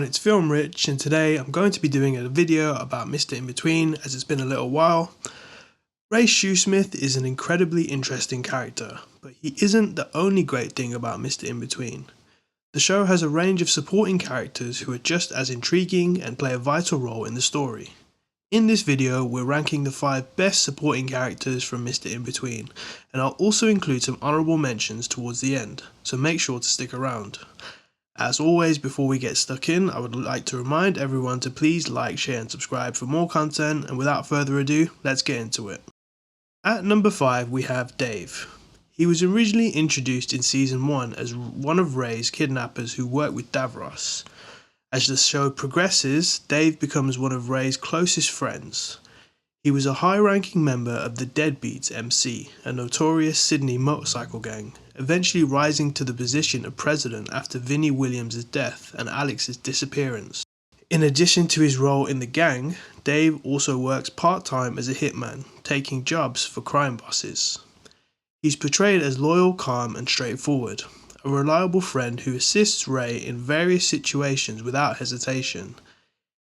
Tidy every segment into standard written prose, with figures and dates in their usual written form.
it's Film Rich, and today I'm going to be doing a video about Mr Inbetween as it's been a little while. Ray Shoesmith is an incredibly interesting character, but he isn't the only great thing about Mr Inbetween. The show has a range of supporting characters who are just as intriguing and play a vital role in the story. In this video, we're ranking the 5 best supporting characters from Mr Inbetween, and I'll also include some honourable mentions towards the end, so make sure to stick around. As always, before we get stuck in, I would like to remind everyone to please like, share and subscribe for more content, and without further ado, let's get into it. At number 5 we have Dave. He was originally introduced in season 1 as one of Ray's kidnappers who worked with Davros. As the show progresses, Dave becomes one of Ray's closest friends. He was a high-ranking member of the Deadbeats MC, a notorious Sydney motorcycle gang, eventually rising to the position of president after Vinnie Williams' death and Alex's disappearance. In addition to his role in the gang, Dave also works part-time as a hitman, taking jobs for crime bosses. He's portrayed as loyal, calm and straightforward, a reliable friend who assists Ray in various situations without hesitation.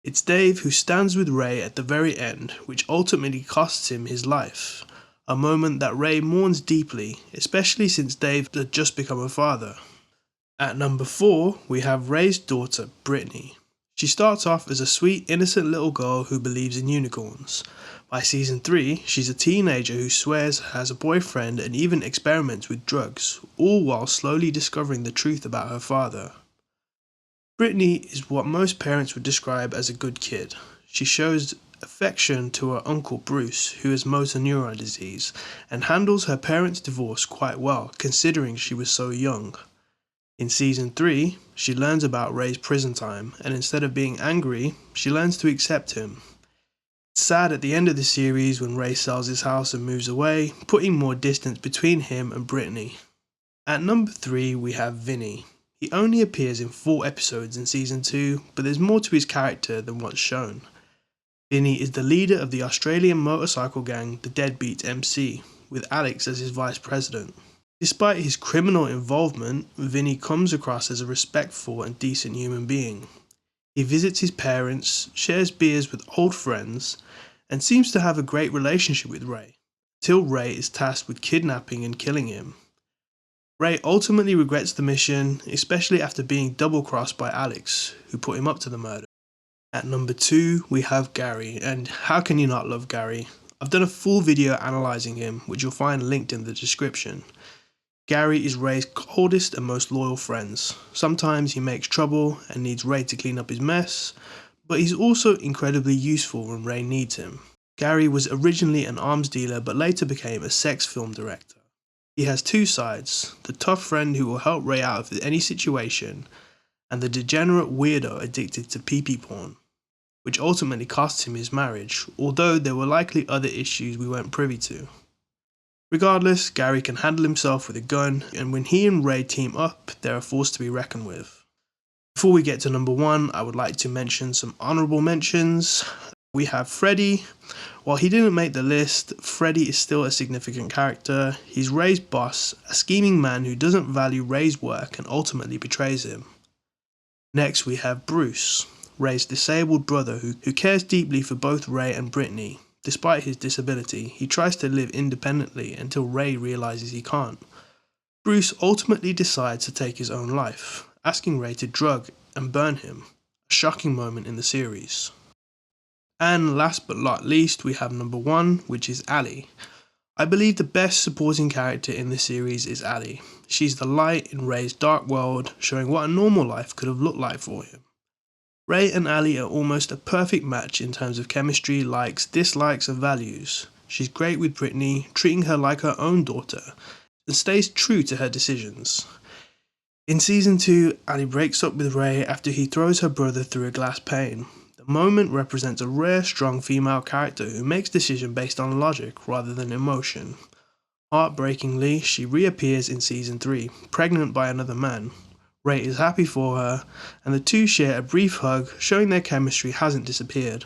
It's Dave who stands with Ray at the very end, which ultimately costs him his life, a moment that Ray mourns deeply, especially since Dave had just become a father. At number 4, we have Ray's daughter, Brittany. She starts off as a sweet, innocent little girl who believes in unicorns. By season 3, she's a teenager who swears has a boyfriend and even experiments with drugs, all while slowly discovering the truth about her father. Brittany is what most parents would describe as a good kid. She shows affection to her uncle Bruce, who has motor neuron disease, and handles her parents' divorce quite well, considering she was so young. In season 3, she learns about Ray's prison time, and instead of being angry, she learns to accept him. It's sad at the end of the series when Ray sells his house and moves away, putting more distance between him and Brittany. At number 3, we have Vinnie. He only appears in 4 episodes in season 2, but there's more to his character than what's shown. Vinnie is the leader of the Australian motorcycle gang, the Deadbeats MC, with Alex as his vice president. Despite his criminal involvement, Vinnie comes across as a respectful and decent human being. He visits his parents, shares beers with old friends, and seems to have a great relationship with Ray, till Ray is tasked with kidnapping and killing him. Ray ultimately regrets the mission, especially after being double-crossed by Alex, who put him up to the murder. At number 2, we have Gary, and how can you not love Gary? I've done a full video analysing him, which you'll find linked in the description. Gary is Ray's coldest and most loyal friends. Sometimes he makes trouble and needs Ray to clean up his mess, but he's also incredibly useful when Ray needs him. Gary was originally an arms dealer but later became a sex film director. He has 2 sides, the tough friend who will help Ray out of any situation, and the degenerate weirdo addicted to pee-pee porn, which ultimately cost him his marriage, although there were likely other issues we weren't privy to. Regardless, Gary can handle himself with a gun, and when he and Ray team up, they're a force to be reckoned with. Before we get to number 1, I would like to mention some honourable mentions. We have Freddy. While he didn't make the list, Freddy is still a significant character. He's Ray's boss, a scheming man who doesn't value Ray's work and ultimately betrays him. Next we have Bruce, Ray's disabled brother who cares deeply for both Ray and Brittany. Despite his disability, he tries to live independently until Ray realises he can't. Bruce ultimately decides to take his own life, asking Ray to drug and burn him, a shocking moment in the series. And last but not least, we have number 1, which is Ali. I believe the best supporting character in the series is Ali. She's the light in Ray's dark world, showing what a normal life could have looked like for him. Ray and Ali are almost a perfect match in terms of chemistry, likes, dislikes and values. She's great with Brittany, treating her like her own daughter, and stays true to her decisions. In season 2, Ali breaks up with Ray after he throws her brother through a glass pane. The moment represents a rare, strong female character who makes decisions based on logic rather than emotion. Heartbreakingly, she reappears in season 3, pregnant by another man. Ray is happy for her, and the two share a brief hug, showing their chemistry hasn't disappeared.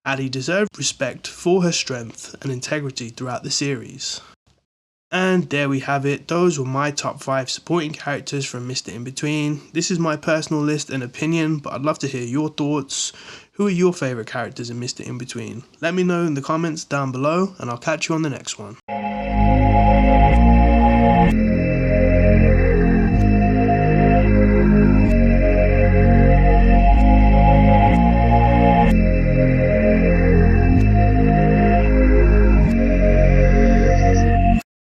Ali deserved respect for her strength and integrity throughout the series. And there we have it. Those were my top 5 supporting characters from Mr Inbetween. This is my personal list and opinion, but I'd love to hear your thoughts. Who are your favourite characters in Mr Inbetween? Let me know in the comments down below, and I'll catch you on the next one.